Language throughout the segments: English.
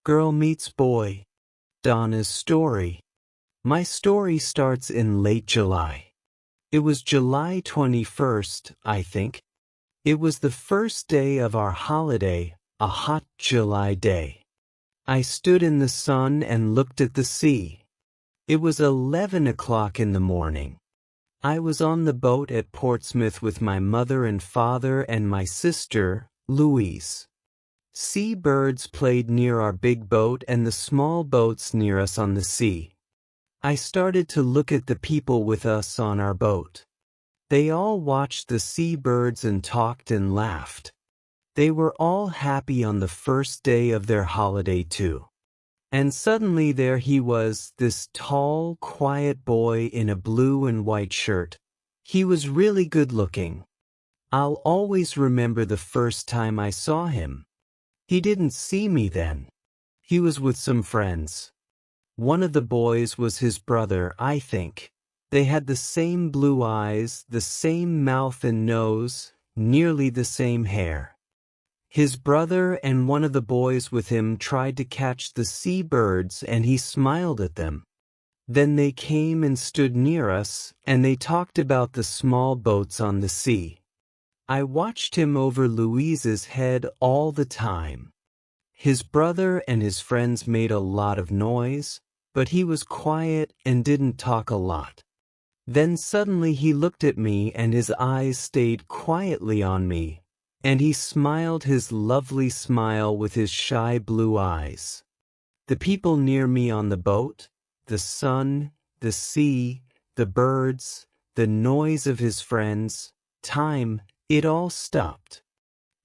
Girl meets boy. Donna's story. My story starts in late July. It was July 21st, I think. It was the first day of our holiday, a hot July day. I stood in the sun and looked at the sea. It was 11 o'clock in the morning. I was on the boat at Portsmouth with my mother and father and my sister, Louise. Seabirds played near our big boat and the small boats near us on the sea. I started to look at the people with us on our boat. They all watched the seabirds and talked and laughed. They were all happy on the first day of their holiday too. And suddenly there he was, this tall, quiet boy in a blue and white shirt. He was really good looking. I'll always remember the first time I saw him. He didn't see me then. He was with some friends. One of the boys was his brother, I think. They had the same blue eyes, the same mouth and nose, nearly the same hair. His brother and one of the boys with him tried to catch the seabirds and he smiled at them. Then they came and stood near us and they talked about the small boats on the sea. I watched him over Louise's head all the time. His brother and his friends made a lot of noise, but he was quiet and didn't talk a lot. Then suddenly he looked at me and his eyes stayed quietly on me, and he smiled his lovely smile with his shy blue eyes. The people near me on the boat, the sun, the sea, the birds, the noise of his friends, time, it all stopped.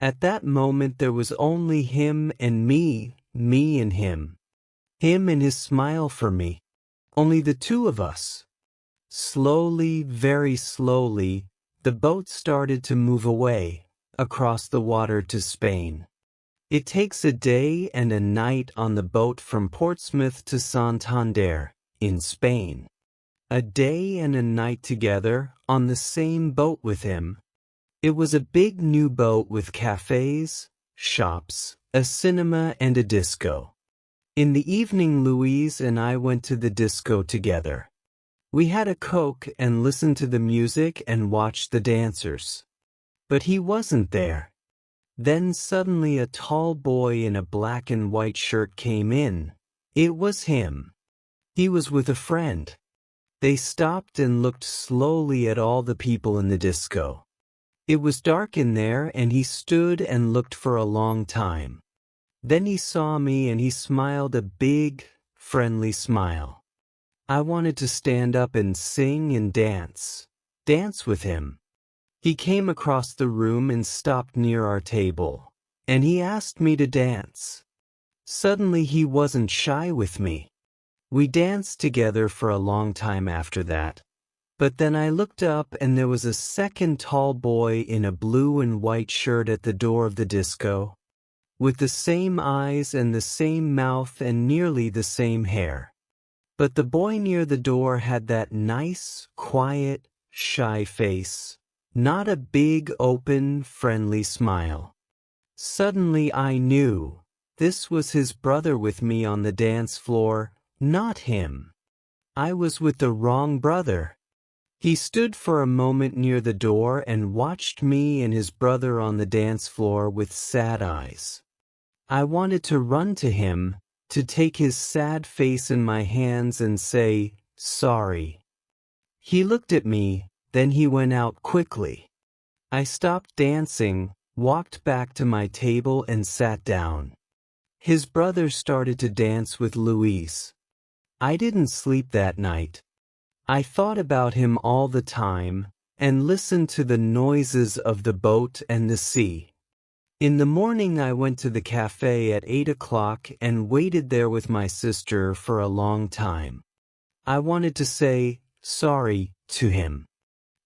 At that moment there was only him and me and him. Him and his smile for me. Only the two of us. Slowly, very slowly, the boat started to move away, across the water to Spain. It takes a day and a night on the boat from Portsmouth to Santander, in Spain. A day and a night together, on the same boat with him. It was a big new boat with cafes, shops, a cinema and a disco. In the evening Louise and I went to the disco together. We had a Coke and listened to the music and watched the dancers. But he wasn't there. Then suddenly a tall boy in a black and white shirt came in. It was him. He was with a friend. They stopped and looked slowly at all the people in the disco. It was dark in there and he stood and looked for a long time. Then he saw me and he smiled a big, friendly smile. I wanted to stand up and sing and dance with him. He came across the room and stopped near our table, and he asked me to dance. Suddenly he wasn't shy with me. We danced together for a long time after that. But then I looked up and there was a second tall boy in a blue and white shirt at the door of the disco, with the same eyes and the same mouth and nearly the same hair. But the boy near the door had that nice, quiet, shy face, not a big, open, friendly smile. Suddenly I knew this was his brother with me on the dance floor, not him. I was with the wrong brother. He stood for a moment near the door and watched me and his brother on the dance floor with sad eyes. I wanted to run to him, to take his sad face in my hands and say, "Sorry." He looked at me, then he went out quickly. I stopped dancing, walked back to my table and sat down. His brother started to dance with Louise. I didn't sleep that night. I thought about him all the time, and listened to the noises of the boat and the sea. In the morning I went to the cafe at 8 o'clock and waited there with my sister for a long time. I wanted to say, sorry, to him.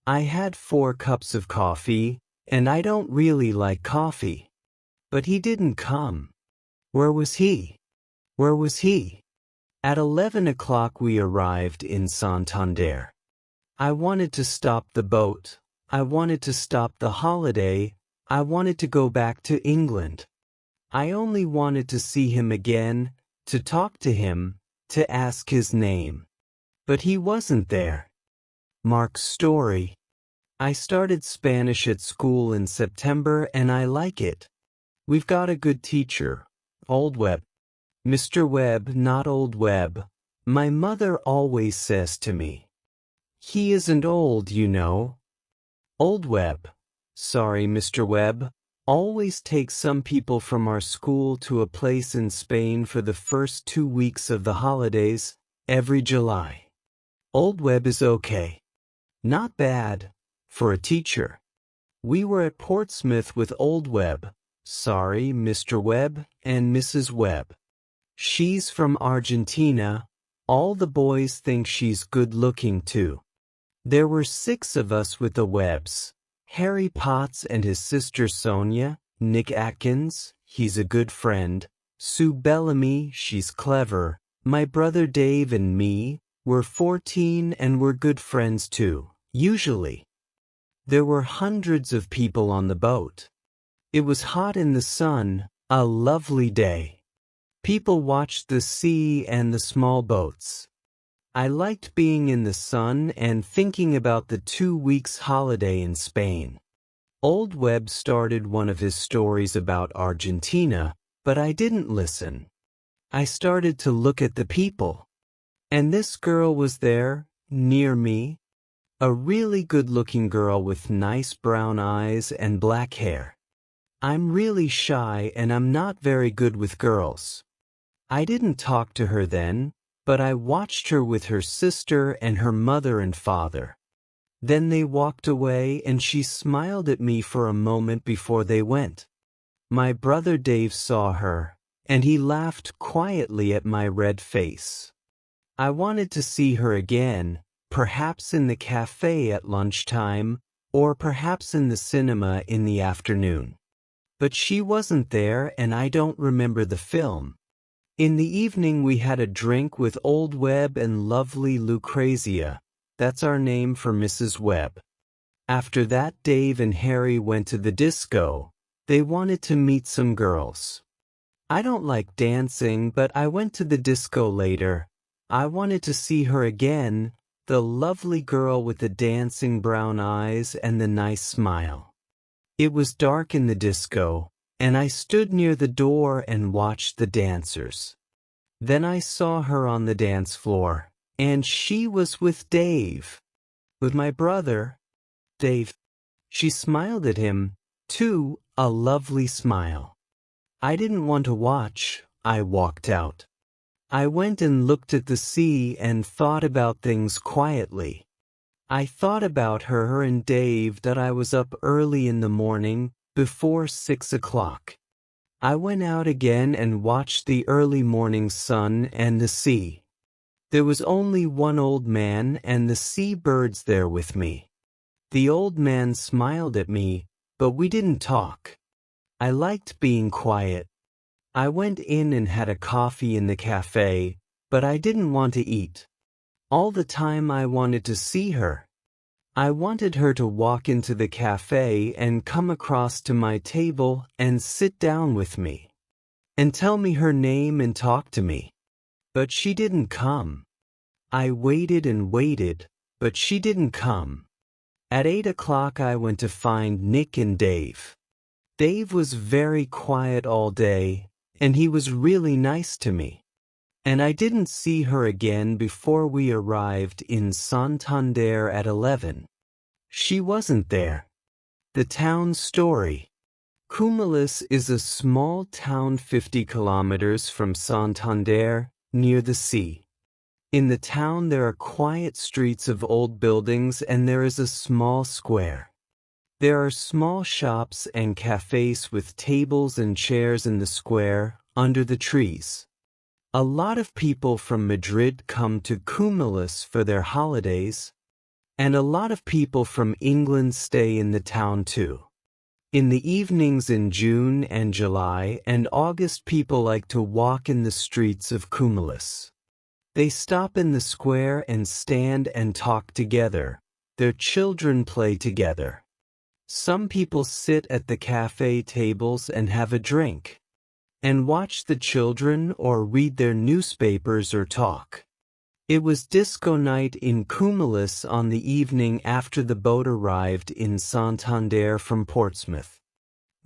I had 4 cups of coffee, and I don't really like coffee. But he didn't come. Where was he? Where was he? At 11 o'clock we arrived in Santander. I wanted to stop the boat. I wanted to stop the holiday. I wanted to go back to England. I only wanted to see him again, to talk to him, to ask his name. But he wasn't there. Mark's story. I started Spanish at school in September and I like it. We've got a good teacher, Old Webb. Mr. Webb, not Old Webb. My mother always says to me. He isn't old, you know. Old Webb. Sorry, Mr. Webb. Always takes some people from our school to a place in Spain for the first 2 weeks of the holidays, every July. Old Webb is okay. Not bad, for a teacher. We were at Portsmouth with Old Webb. Sorry, Mr. Webb and Mrs. Webb. She's from Argentina. All the boys think she's good-looking too. There were 6 of us with the Webbs. Harry Potts and his sister Sonia, Nick Atkins, he's a good friend, Sue Bellamy, she's clever, my brother Dave and me, we're 14 and we're good friends too, usually. There were hundreds of people on the boat. It was hot in the sun, a lovely day. People watched the sea and the small boats. I liked being in the sun and thinking about the 2 weeks holiday in Spain. Old Webb started one of his stories about Argentina, but I didn't listen. I started to look at the people. And this girl was there, near me. A really good-looking girl with nice brown eyes and black hair. I'm really shy and I'm not very good with girls. I didn't talk to her then, but I watched her with her sister and her mother and father. Then they walked away and she smiled at me for a moment before they went. My brother Dave saw her, and he laughed quietly at my red face. I wanted to see her again, perhaps in the cafe at lunchtime, or perhaps in the cinema in the afternoon. But she wasn't there and I don't remember the film. In the evening we had a drink with Old Webb and lovely Lucrezia. That's our name for Mrs. Webb. After that Dave and Harry went to the disco. They wanted to meet some girls. I don't like dancing, but I went to the disco later. I wanted to see her again, the lovely girl with the dancing brown eyes and the nice smile. It was dark in the disco, and I stood near the door and watched the dancers. Then I saw her on the dance floor, and she was with Dave. With my brother, Dave. She smiled at him, too, a lovely smile. I didn't want to watch, I walked out. I went and looked at the sea and thought about things quietly. I thought about her and Dave, that I was up early in the morning, before 6 o'clock. I went out again and watched the early morning sun and the sea. There was only one old man and the sea birds there with me. The old man smiled at me, but we didn't talk. I liked being quiet. I went in and had a coffee in the cafe, but I didn't want to eat. All the time I wanted to see her. I wanted her to walk into the cafe and come across to my table and sit down with me. And tell me her name and talk to me. But she didn't come. I waited and waited, but she didn't come. At 8 o'clock I went to find Nick and Dave. Dave was very quiet all day, and he was really nice to me. And I didn't see her again before we arrived in Santander at 11. She wasn't there. The town story. Cumulus is a small town 50 kilometers from Santander, near the sea. In the town there are quiet streets of old buildings and there is a small square. There are small shops and cafes with tables and chairs in the square, under the trees. A lot of people from Madrid come to Cumulus for their holidays, and a lot of people from England stay in the town too. In the evenings in June and July and August people like to walk in the streets of Cumulus. They stop in the square and stand and talk together. Their children play together. Some people sit at the cafe tables and have a drink. and watch the children or read their newspapers or talk. It was disco night in Cumulus on the evening after the boat arrived in Santander from Portsmouth.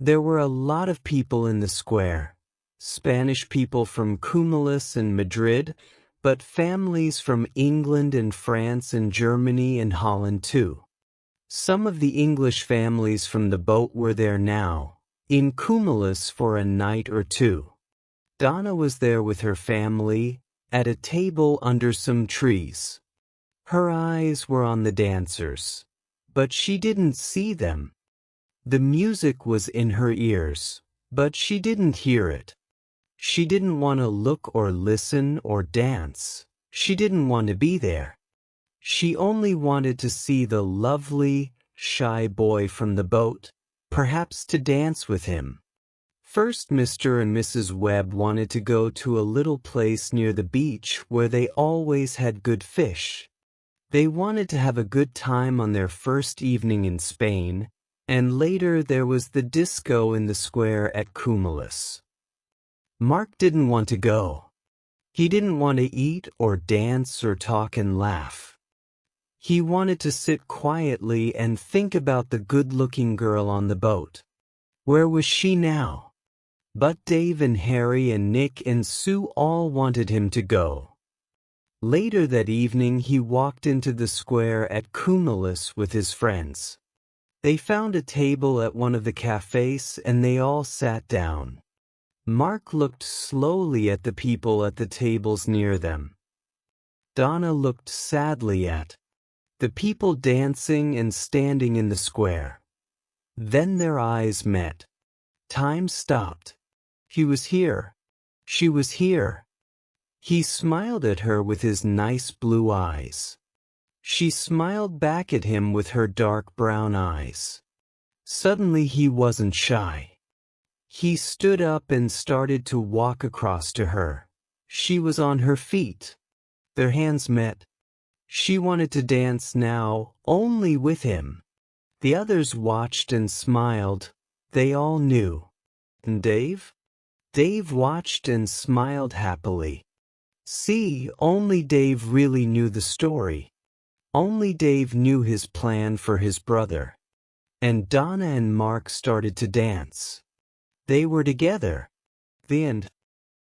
There were a lot of people in the square. Spanish people from Cumulus and Madrid, but families from England and France and Germany and Holland too. Some of the English families from the boat were there now, in Cumulus for a night or two. Donna was there with her family, at a table under some trees. Her eyes were on the dancers, but she didn't see them. The music was in her ears, but she didn't hear it. She didn't want to look or listen or dance. She didn't want to be there. She only wanted to see the lovely, shy boy from the boat, perhaps to dance with him. First, Mr. and Mrs. Webb wanted to go to a little place near the beach where they always had good fish. They wanted to have a good time on their first evening in Spain, and later there was the disco in the square at Cumulus. Mark didn't want to go. He didn't want to eat or dance or talk and laugh. He wanted to sit quietly and think about the good-looking girl on the boat. Where was she now? But Dave and Harry and Nick and Sue all wanted him to go. Later that evening he walked into the square at Cumulus with his friends. They found a table at one of the cafes and they all sat down. Mark looked slowly at the people at the tables near them. Donna looked sadly at the people dancing and standing in the square. Then their eyes met. Time stopped. He was here. She was here. He smiled at her with his nice blue eyes. She smiled back at him with her dark brown eyes. Suddenly he wasn't shy. He stood up and started to walk across to her. She was on her feet. Their hands met. She wanted to dance now, only with him. The others watched and smiled. They all knew. And Dave? Dave watched and smiled happily. See, only Dave really knew the story. Only Dave knew his plan for his brother. And Donna and Mark started to dance. They were together. The end.